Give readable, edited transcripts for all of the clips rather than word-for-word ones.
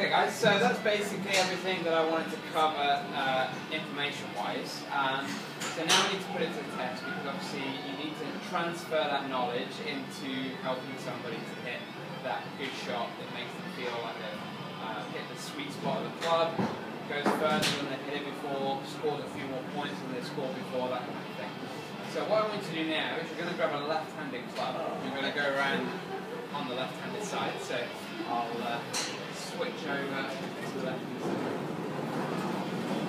Okay guys, so that's basically everything that I wanted to cover information-wise. So now we need to put it to the test because obviously you need to transfer that knowledge into helping somebody to hit that good shot that makes them feel like they've hit the sweet spot of the club, goes further than they hit it before, scores a few more points than they scored before, that kind of thing. So what I want you to do now is you're going to grab a left-handed club. You're going to go around on the left-handed side. So I'll switch over to the left-hand side.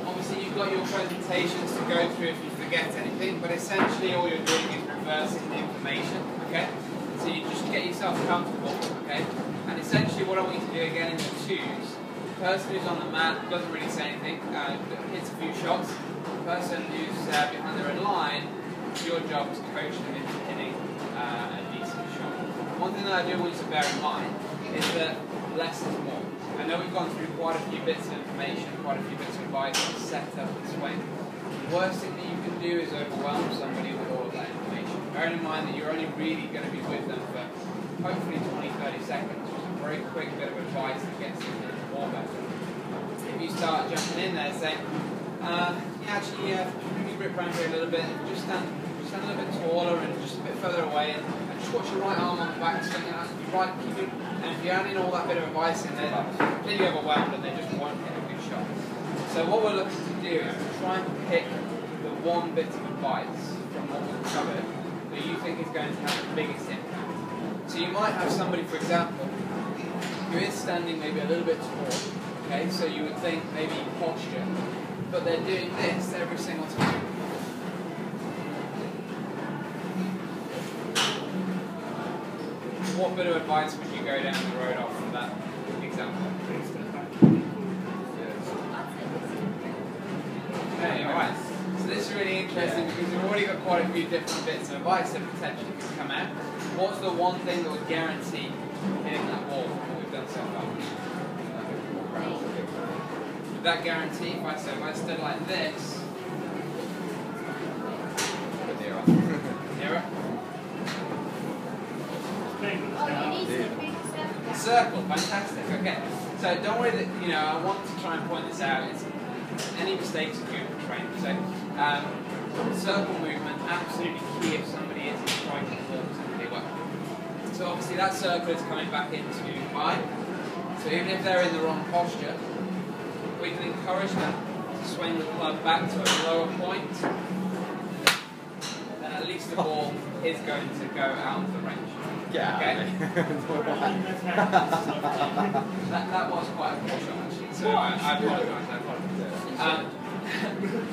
Obviously you've got your presentations to go through if you forget anything, but essentially all you're doing is reversing the information, okay? So you just get yourself comfortable, okay? And essentially what I want you to do again in the twos, the person who's on the mat doesn't really say anything, hits a few shots. The person who's behind the red line, your job is to coach them into hitting a decent shot. One thing that I do want you to bear in mind is that less is more. I know we've gone through quite a few bits of information, quite a few bits of advice on setup and swing. The worst thing that you can do is overwhelm somebody with all of that information. Bearing in mind that you're only really going to be with them for hopefully 20-30 seconds, which is a very quick bit of advice that gets them to the ball better. If you start jumping in there saying, actually, bring your grip around here a little bit, just stand a little bit taller and just a bit further away, and just watch your right arm on the back swing, and if you're adding all that bit of advice in there, they're completely overwhelmed and they just won't hit a good shot. So what we're looking to do is to try and pick the one bit of advice from what we've covered that you think is going to have the biggest impact. So you might have somebody, for example, who is standing maybe a little bit tall, okay, so you would think maybe posture, but they're doing this every single time. What bit of advice would you go down the road off from that example? Okay, alright. So this is really interesting because we've already got quite a few different bits of advice that potentially could come out. What's the one thing that would guarantee hitting that ball from what we've done so far? Would that guarantee if I stood like this? Nearer. Circle, fantastic. Okay, so don't worry that I want to try and point this out. Any mistakes are good for training. So circle movement absolutely key if somebody is trying to perform something well. So obviously that circle is coming back into 5. So even if they're in the wrong posture, we can encourage them to swing the club back to a lower point. Then at least the ball is going to go out of the range. Yeah. Okay. that was quite a poor shot actually. So I apologise.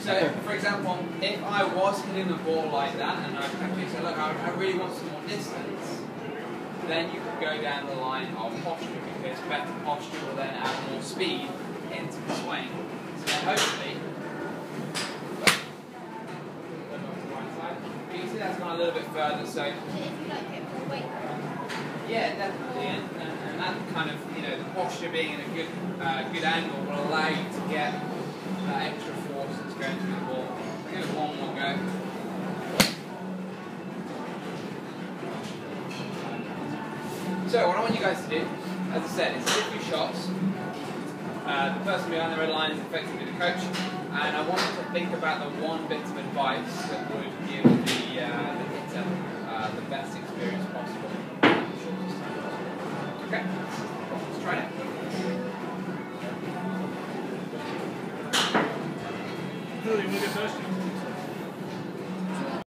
So for example, if I was hitting the ball like that and I actually said, look, I really want some more distance, then you could go down the line of posture because better posture will then add more speed into the swing. So then hopefully, you can see that's gone a little bit further. So. Yeah, definitely, and that kind of, the posture being in a good angle will allow you to get that extra force that's going through the ball. Give it one more go. So what I want you guys to do, as I said, is hit a few shots. The person behind the red line is effectively the coach, and I want you to think about the one bit of advice that would give the hitter the best experience possible. Okay, let's try it. Billy, you want to go first?